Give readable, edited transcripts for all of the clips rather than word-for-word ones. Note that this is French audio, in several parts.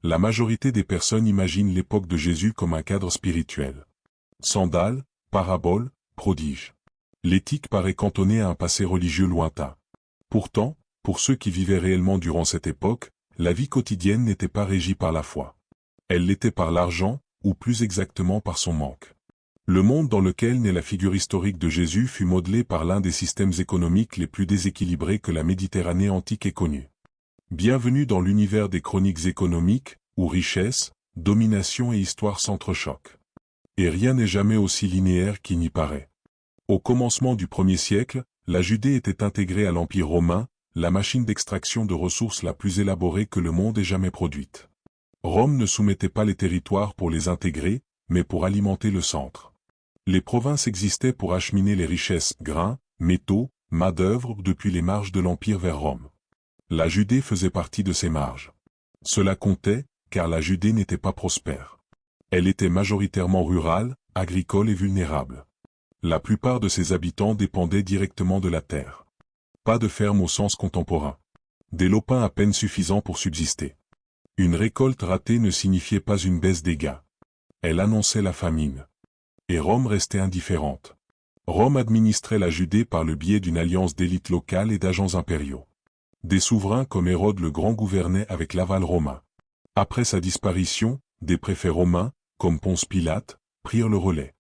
La majorité des personnes imaginent l'époque de Jésus comme un cadre spirituel. Sandales, paraboles, prodiges. L'éthique paraît cantonnée à un passé religieux lointain. Pourtant, pour ceux qui vivaient réellement durant cette époque, la vie quotidienne n'était pas régie par la foi. Elle l'était par l'argent, ou plus exactement par son manque. Le monde dans lequel naît la figure historique de Jésus fut modelé par l'un des systèmes économiques les plus déséquilibrés que la Méditerranée antique ait connu. Bienvenue dans l'univers des chroniques économiques, où richesse, domination et histoire s'entrechoquent. Et rien n'est jamais aussi linéaire qu'il n'y paraît. Au commencement du 1er siècle, la Judée était intégrée à l'Empire romain, la machine d'extraction de ressources la plus élaborée que le monde ait jamais produite. Rome ne soumettait pas les territoires pour les intégrer, mais pour alimenter le centre. Les provinces existaient pour acheminer les richesses, grains, métaux, main-d'œuvre depuis les marges de l'Empire vers Rome. La Judée faisait partie de ces marges. Cela comptait, car la Judée n'était pas prospère. Elle était majoritairement rurale, agricole et vulnérable. La plupart de ses habitants dépendaient directement de la terre. Pas de ferme au sens contemporain. Des lopins à peine suffisants pour subsister. Une récolte ratée ne signifiait pas une baisse des gains. Elle annonçait la famine. Et Rome restait indifférente. Rome administrait la Judée par le biais d'une alliance d'élites locales et d'agents impériaux. Des souverains comme Hérode le Grand gouvernaient avec l'aval romain. Après sa disparition, des préfets romains, comme Ponce Pilate, prirent le relais.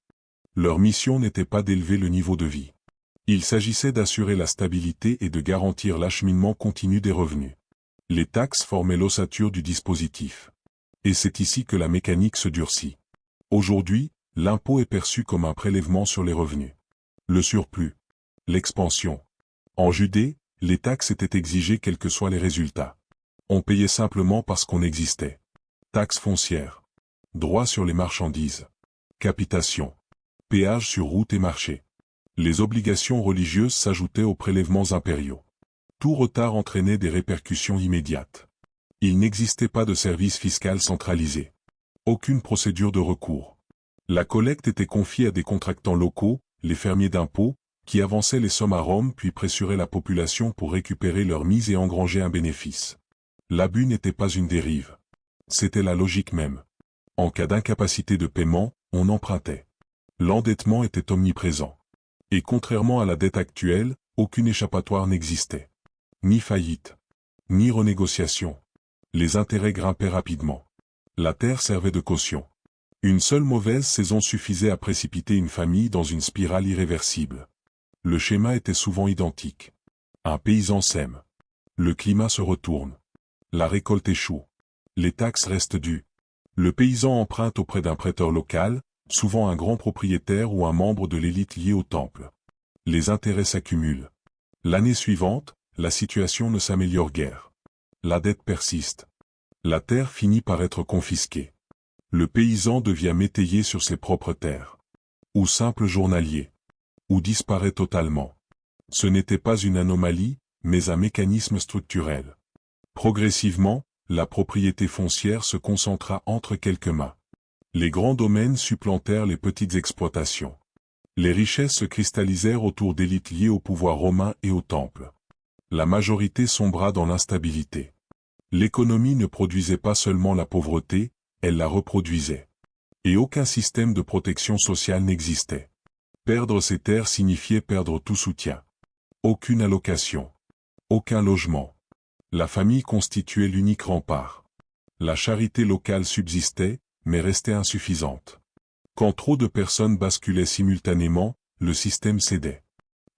Leur mission n'était pas d'élever le niveau de vie. Il s'agissait d'assurer la stabilité et de garantir l'acheminement continu des revenus. Les taxes formaient l'ossature du dispositif. Et c'est ici que la mécanique se durcit. Aujourd'hui, l'impôt est perçu comme un prélèvement sur les revenus. Le surplus. L'expansion. En Judée, les taxes étaient exigées quels que soient les résultats. On payait simplement parce qu'on existait. Taxes foncières. Droits sur les marchandises. Capitation. Péages sur routes et marchés. Les obligations religieuses s'ajoutaient aux prélèvements impériaux. Tout retard entraînait des répercussions immédiates. Il n'existait pas de service fiscal centralisé. Aucune procédure de recours. La collecte était confiée à des contractants locaux, les fermiers d'impôts, qui avançaient les sommes à Rome puis pressuraient la population pour récupérer leur mise et engranger un bénéfice. L'abus n'était pas une dérive. C'était la logique même. En cas d'incapacité de paiement, on empruntait. L'endettement était omniprésent. Et contrairement à la dette actuelle, aucune échappatoire n'existait. Ni faillite. Ni renégociation. Les intérêts grimpaient rapidement. La terre servait de caution. Une seule mauvaise saison suffisait à précipiter une famille dans une spirale irréversible. Le schéma était souvent identique. Un paysan sème. Le climat se retourne. La récolte échoue. Les taxes restent dues. Le paysan emprunte auprès d'un prêteur local, souvent un grand propriétaire ou un membre de l'élite liée au temple. Les intérêts s'accumulent. L'année suivante, la situation ne s'améliore guère. La dette persiste. La terre finit par être confisquée. Le paysan devient métayer sur ses propres terres. Ou simple journalier. Ou disparaît totalement. Ce n'était pas une anomalie, mais un mécanisme structurel. Progressivement, la propriété foncière se concentra entre quelques mains. Les grands domaines supplantèrent les petites exploitations. Les richesses se cristallisèrent autour d'élites liées au pouvoir romain et au temple. La majorité sombra dans l'instabilité. L'économie ne produisait pas seulement la pauvreté, elle la reproduisait. Et aucun système de protection sociale n'existait. Perdre ses terres signifiait perdre tout soutien. Aucune allocation. Aucun logement. La famille constituait l'unique rempart. La charité locale subsistait, mais restait insuffisante. Quand trop de personnes basculaient simultanément, le système cédait.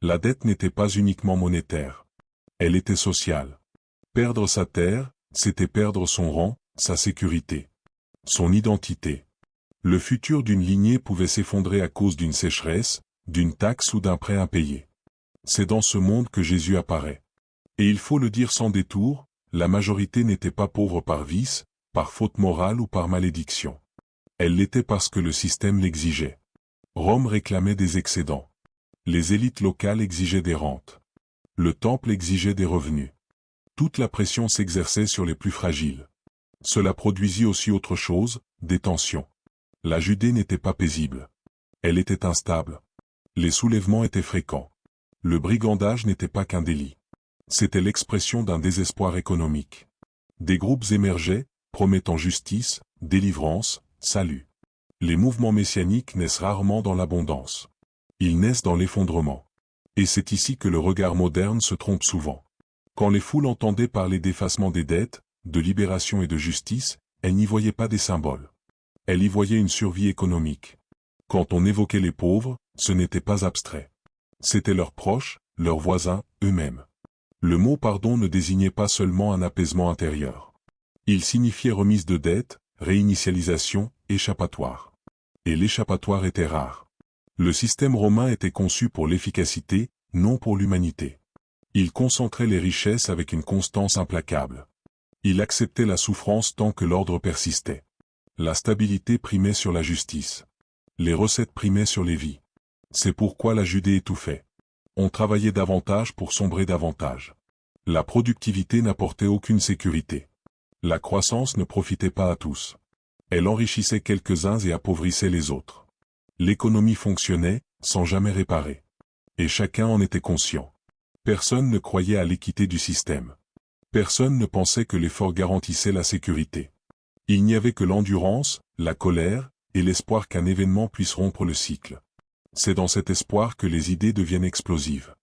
La dette n'était pas uniquement monétaire. Elle était sociale. Perdre sa terre, c'était perdre son rang, sa sécurité. Son identité. Le futur d'une lignée pouvait s'effondrer à cause d'une sécheresse, d'une taxe ou d'un prêt impayé. C'est dans ce monde que Jésus apparaît. Et il faut le dire sans détour, la majorité n'était pas pauvre par vice, par faute morale ou par malédiction. Elle l'était parce que le système l'exigeait. Rome réclamait des excédents. Les élites locales exigeaient des rentes. Le temple exigeait des revenus. Toute la pression s'exerçait sur les plus fragiles. Cela produisit aussi autre chose, des tensions. La Judée n'était pas paisible. Elle était instable. Les soulèvements étaient fréquents. Le brigandage n'était pas qu'un délit. C'était l'expression d'un désespoir économique. Des groupes émergeaient, promettant justice, délivrance, salut. Les mouvements messianiques naissent rarement dans l'abondance. Ils naissent dans l'effondrement. Et c'est ici que le regard moderne se trompe souvent. Quand les foules entendaient parler d'effacement des dettes, de libération et de justice, elles n'y voyaient pas des symboles. Elles y voyaient une survie économique. Quand on évoquait les pauvres, ce n'était pas abstrait. C'étaient leurs proches, leurs voisins, eux-mêmes. Le mot pardon ne désignait pas seulement un apaisement intérieur. Il signifiait remise de dettes, réinitialisation, échappatoire. Et l'échappatoire était rare. Le système romain était conçu pour l'efficacité, non pour l'humanité. Il concentrait les richesses avec une constance implacable. Il acceptait la souffrance tant que l'ordre persistait. La stabilité primait sur la justice. Les recettes primaient sur les vies. C'est pourquoi la Judée étouffait. On travaillait davantage pour sombrer davantage. La productivité n'apportait aucune sécurité. La croissance ne profitait pas à tous. Elle enrichissait quelques-uns et appauvrissait les autres. L'économie fonctionnait, sans jamais réparer. Et chacun en était conscient. Personne ne croyait à l'équité du système. Personne ne pensait que l'effort garantissait la sécurité. Il n'y avait que l'endurance, la colère, et l'espoir qu'un événement puisse rompre le cycle. C'est dans cet espoir que les idées deviennent explosives.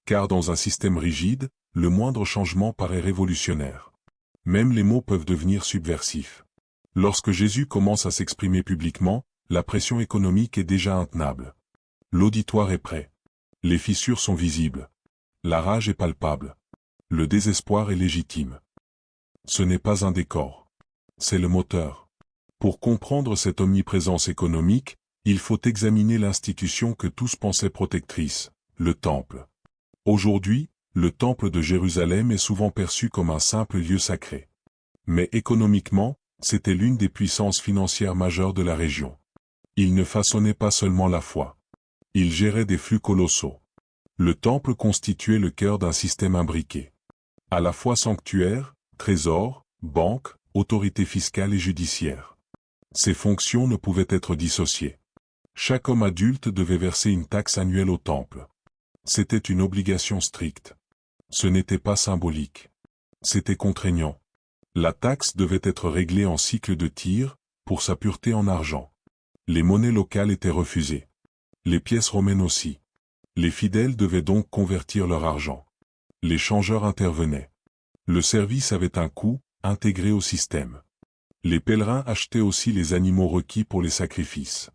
Car dans un système rigide, le moindre changement paraît révolutionnaire. Même les mots peuvent devenir subversifs. Lorsque Jésus commence à s'exprimer publiquement, la pression économique est déjà intenable. L'auditoire est prêt. Les fissures sont visibles. La rage est palpable. Le désespoir est légitime. Ce n'est pas un décor. C'est le moteur. Pour comprendre cette omniprésence économique, il faut examiner l'institution que tous pensaient protectrice, le Temple. Aujourd'hui, le Temple de Jérusalem est souvent perçu comme un simple lieu sacré. Mais économiquement, c'était l'une des puissances financières majeures de la région. Il ne façonnait pas seulement la foi. Il gérait des flux colossaux. Le Temple constituait le cœur d'un système imbriqué. À la fois sanctuaire, trésor, banque, autorité fiscale et judiciaire. Ces fonctions ne pouvaient être dissociées. Chaque homme adulte devait verser une taxe annuelle au Temple. C'était une obligation stricte. Ce n'était pas symbolique. C'était contraignant. La taxe devait être réglée en cycle de tir, pour sa pureté en argent. Les monnaies locales étaient refusées. Les pièces romaines aussi. Les fidèles devaient donc convertir leur argent. Les changeurs intervenaient. Le service avait un coût, intégré au système. Les pèlerins achetaient aussi les animaux requis pour les sacrifices.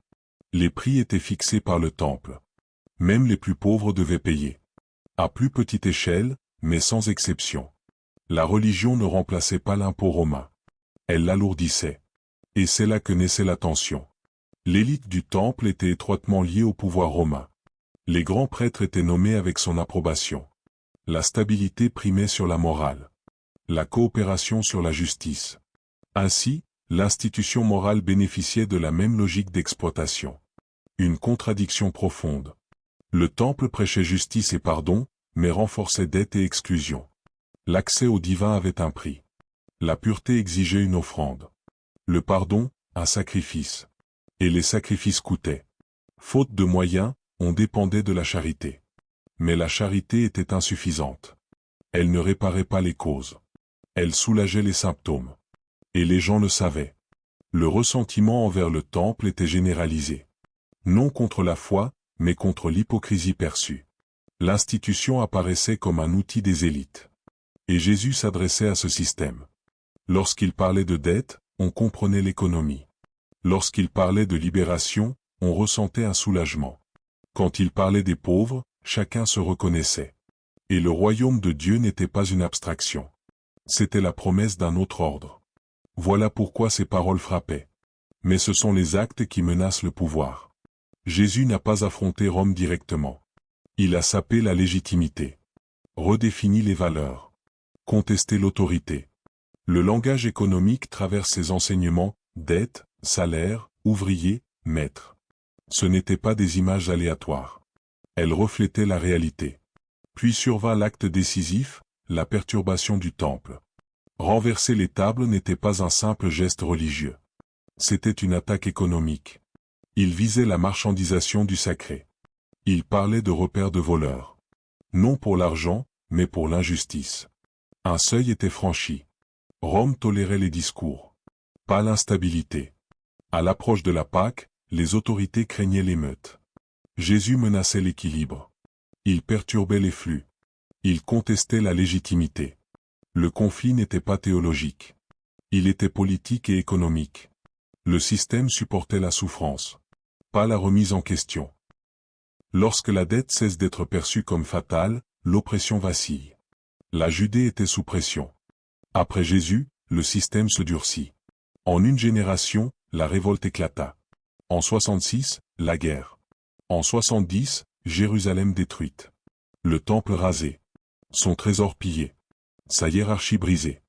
Les prix étaient fixés par le Temple. Même les plus pauvres devaient payer. À plus petite échelle, mais sans exception. La religion ne remplaçait pas l'impôt romain. Elle l'alourdissait. Et c'est là que naissait la tension. L'élite du Temple était étroitement liée au pouvoir romain. Les grands prêtres étaient nommés avec son approbation. La stabilité primait sur la morale. La coopération sur la justice. Ainsi, l'institution morale bénéficiait de la même logique d'exploitation. Une contradiction profonde. Le Temple prêchait justice et pardon, mais renforçait dette et exclusion. L'accès au divin avait un prix. La pureté exigeait une offrande. Le pardon, un sacrifice. Et les sacrifices coûtaient. Faute de moyens, on dépendait de la charité. Mais la charité était insuffisante. Elle ne réparait pas les causes. Elle soulageait les symptômes. Et les gens le savaient. Le ressentiment envers le Temple était généralisé. Non contre la foi, mais contre l'hypocrisie perçue. L'institution apparaissait comme un outil des élites. Et Jésus s'adressait à ce système. Lorsqu'il parlait de dette, on comprenait l'économie. Lorsqu'il parlait de libération, on ressentait un soulagement. Quand il parlait des pauvres, chacun se reconnaissait. Et le royaume de Dieu n'était pas une abstraction. C'était la promesse d'un autre ordre. Voilà pourquoi ces paroles frappaient. Mais ce sont les actes qui menacent le pouvoir. Jésus n'a pas affronté Rome directement. Il a sapé la légitimité. Redéfini les valeurs. Contesté l'autorité. Le langage économique traverse ses enseignements, dette, salaire, ouvrier, maître. Ce n'étaient pas des images aléatoires. Elles reflétaient la réalité. Puis survint l'acte décisif, la perturbation du Temple. Renverser les tables n'était pas un simple geste religieux. C'était une attaque économique. Il visait la marchandisation du sacré. Il parlait de repères de voleurs. Non pour l'argent, mais pour l'injustice. Un seuil était franchi. Rome tolérait les discours. pas l'instabilité. À l'approche de la Pâque, les autorités craignaient l'émeute. Jésus menaçait l'équilibre. Il perturbait les flux. Il contestait la légitimité. Le conflit n'était pas théologique. Il était politique et économique. Le système supportait la souffrance, pas la remise en question. Lorsque la dette cesse d'être perçue comme fatale, l'oppression vacille. La Judée était sous pression. Après Jésus, le système se durcit. En une génération, la révolte éclata. En 66, la guerre. En 70, Jérusalem détruite. Le temple rasé. Son trésor pillé. Sa hiérarchie brisée.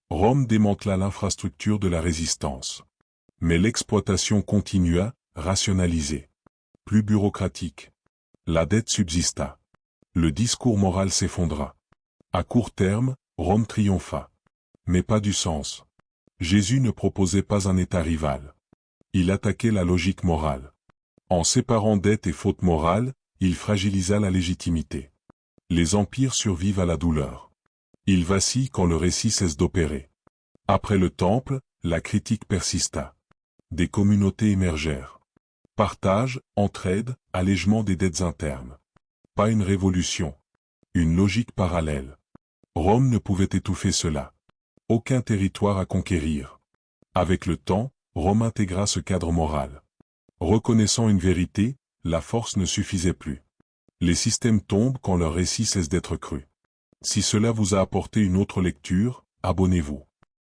Rome démantela l'infrastructure de la résistance. Mais l'exploitation continua, rationalisée. Plus bureaucratique. La dette subsista. Le discours moral s'effondra. À court terme, Rome triompha. Mais pas du sens. Jésus ne proposait pas un État rival. Il attaquait la logique morale. En séparant dette et faute morale, il fragilisa la légitimité. Les empires survivent à la douleur. Ils vacillent quand le récit cesse d'opérer. Après le temple, la critique persista. Des communautés émergèrent. Partage, entraide, allègement des dettes internes. Pas une révolution. Une logique parallèle. Rome ne pouvait étouffer cela. Aucun territoire à conquérir. Avec le temps, Rome intégra ce cadre moral. Reconnaissant une vérité, la force ne suffisait plus. Les systèmes tombent quand leur récit cesse d'être cru. Si cela vous a apporté une autre lecture, abonnez-vous.